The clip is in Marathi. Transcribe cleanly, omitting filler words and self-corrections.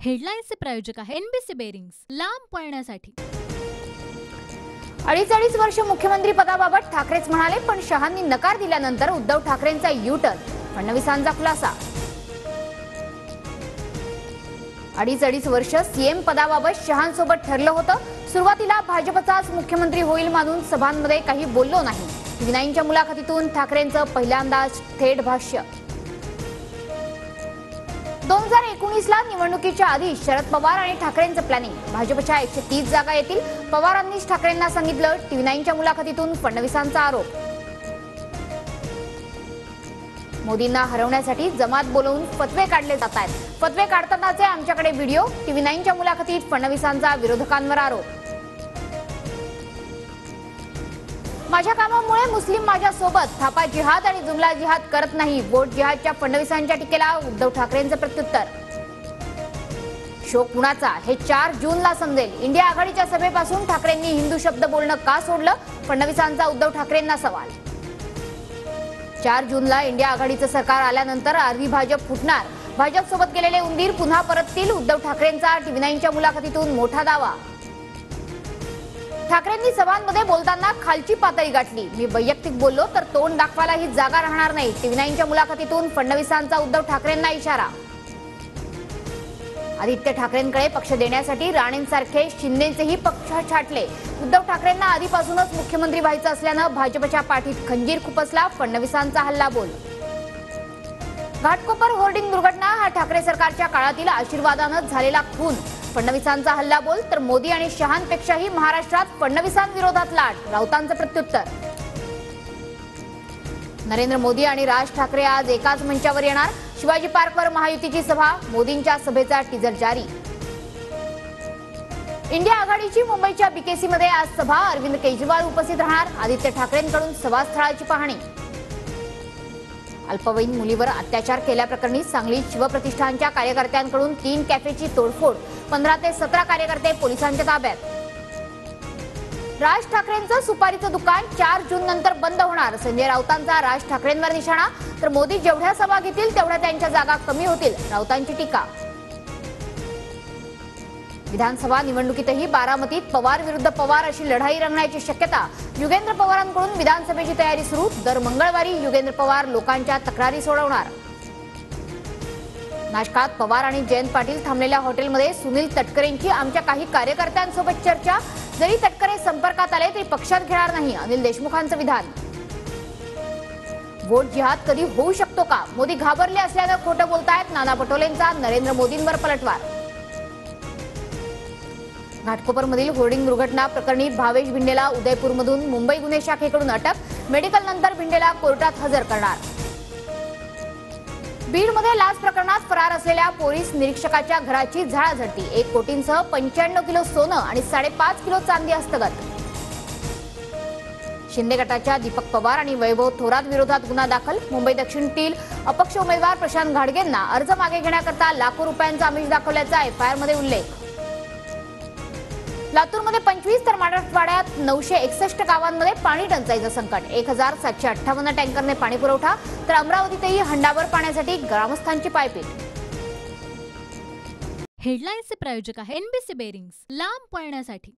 हेडलाईन्सचे प्रायोजक आहे एनबीसी बेरिंग्स, लांब पळण्यासाठी। अडीच वर्ष मुख्यमंत्री पदाबाबत ठाकरेच म्हणाले, पण शहांनी नकार दिल्यानंतर उद्धव ठाकरेंचा यू-टर्न, फडणवीसांचा खुलासा। अडीच वर्ष सीएम पदाबाबत शहांसोबत ठरलं होतं। सुरुवातीला भाजपचाच मुख्यमंत्री होईल मानून सभांमध्ये काही बोललो नाही। टीव्ही9च्या मुलाखतीतून ठाकरेंचं पहिल्यांदाच थेट भाष्य। 2019ला निवडणुकीच्या आधी शरद पवार आणि ठाकरेंचं प्लॅनिंग, भाजपच्या 130 जागा येतील, पवारांनीच ठाकरेंना सांगितलं। टीव्ही9च्या मुलाखतीतून फडणवीसांचा आरोप। मोदींना हरवण्यासाठी जमात बोलवून फतवे काढले जात आहेत। फतवे काढतानाचे आमच्याकडे व्हिडिओ। टीव्ही9च्या मुलाखतीत फडणवीसांचा विरोधकांवर आरोप। माझ्या कामामुळे मुस्लिम माझ्या सोबत, थापा जिहाद आणि जुमला जिहाद करत नाही, बोट जिहादच्या फडणवीसांच्या टीकेला उद्धव ठाकरेंचं प्रत्युत्तर। शोक कुणाचा हे 4 जूनला समजेल। इंडिया आघाडीच्या सभेपासून ठाकरेंनी हिंदू शब्द बोलणं का सोडलं, फडणवीसांचा उद्धव ठाकरेंना सवाल। 4 जूनला इंडिया आघाडीचं सरकार आल्यानंतर अर्धी भाजप फुटणार, भाजप सोबत गेलेले उंदीर पुन्हा परततील, उद्धव ठाकरेंचा टीव्ही9च्या मुलाखतीतून मोठा दावा। ठाकरेंनी सभांमध्ये बोलताना खालची पातळी गाठली, मी वैयक्तिक बोललो तर तोंड दाखवायला ही जागा राहणार नाही। टीव्ही9च्या मुलाखतीतून फडणवीसांचा उद्धव ठाकरेंना इशारा। आदित्य ठाकरेंकडे पक्ष देण्यासाठी राणेंसारखे शिंदेचेही पक्ष छाटले। उद्धव ठाकरेंना आधीपासूनच मुख्यमंत्री व्हायचं असल्यानं भाजपच्या पाठीत खंजीर खुपसला, फडणवीसांचा हल्लाबोल। घाटकोपर होर्डिंग दुर्घटना हा ठाकरे सरकारच्या काळातील आशीर्वादानं झालेला खून, फडणवीसांचा हल्लाबोल। तर मोदी आणि शहांपेक्षाही महाराष्ट्रात फडणवीसांविरोधात लाट, राऊतांचं प्रत्युत्तर। नरेंद्र मोदी आणि राज ठाकरे आज एकाच मंचावर येणार, शिवाजी पार्कवर महायुतीची सभा, मोदींच्या सभेचा टीजर जारी। इंडिया आघाडीची मुंबईच्या बीकेसीमध्ये आज सभा, अरविंद केजरीवाल उपस्थित राहणार, आदित्य ठाकरेंकडून सभास्थळाची पाहणी। अल्पवयीन मुलीवर अत्याचार केल्याप्रकरणी सांगलीत शिवप्रतिष्ठानच्या कार्यकर्त्यांकडून 3 कॅफेची तोडफोड, 15 ते 17 कार्यकर्ते पोलिसांच्या ताब्यात। राज ठाकरेंचं सुपारीचं दुकान 4 जून नंतर बंद होणार, संजय राऊतांचा राज ठाकरेंवर निशाणा। तर मोदी जेवढ्या सभा घेतील तेवढ्या त्यांच्या जागा कमी होतील, राऊतांची टीका। विधानसभा निवडणुकीतही बारामतीत पवार विरुद्ध पवार अशी लढाई रंगण्याची शक्यता, युगेंद्र पवारांकडून विधानसभेची तयारी सुरू। दर मंगळवारी युगेंद्र पवार लोकांच्या तक्रारी सोडवणार। नाशकात पवार आणि जयंत पाटील थांबलेल्या हॉटेलमध्ये सुनील तटकरेंची आमच्या काही कार्यकर्त्यांसोबत चर्चा, जरी तटकरे संपर्कात आले तरी पक्षात घेणार नाही, अनिल देशमुखांचं विधान। वोट जिहाद कधी होऊ शकतो का, मोदी घाबरले असल्यानं खोटं बोलतायत, नाना पटोलेंचा नरेंद्र मोदींवर पलटवार। घाटकोपरमधील होर्डिंग दुर्घटना प्रकरणी भावेश भिंडेला उदयपूरमधून मुंबई गुन्हे शाखेकडून अटक, मेडिकल नंतर भिंडेला कोर्टात हजर करणार। बीडमध्ये लाच प्रकरणात फरार असलेल्या पोलीस निरीक्षकाच्या घराची झाडाझडती, 1 कोटींसह 95 किलो सोनं आणि 5.5 किलो चांदी हस्तगत। शिंदे गटाच्या दीपक पवार आणि वैभव थोरात विरोधात गुन्हा दाखल, मुंबई दक्षिणतील अपक्ष उमेदवार प्रशांत घाडगेंना अर्ज मागे घेण्याकरता लाखो रुपयांचा आमिष दाखवल्याचा एफआयआरमध्ये उल्लेख। लातूरमध्ये 25 तर मराठवाड्यात 961 गावांमध्ये पाणी टंचाईचं संकट, 1758 टँकरने पाणी पुरवठा। तर अमरावतीतही हंडाभर पाण्यासाठी ग्रामस्थांची पायपीट। हेडलाईन्सचे प्रायोजक आहे एनबीसी बेरिंग्स, लांब पळण्यासाठी।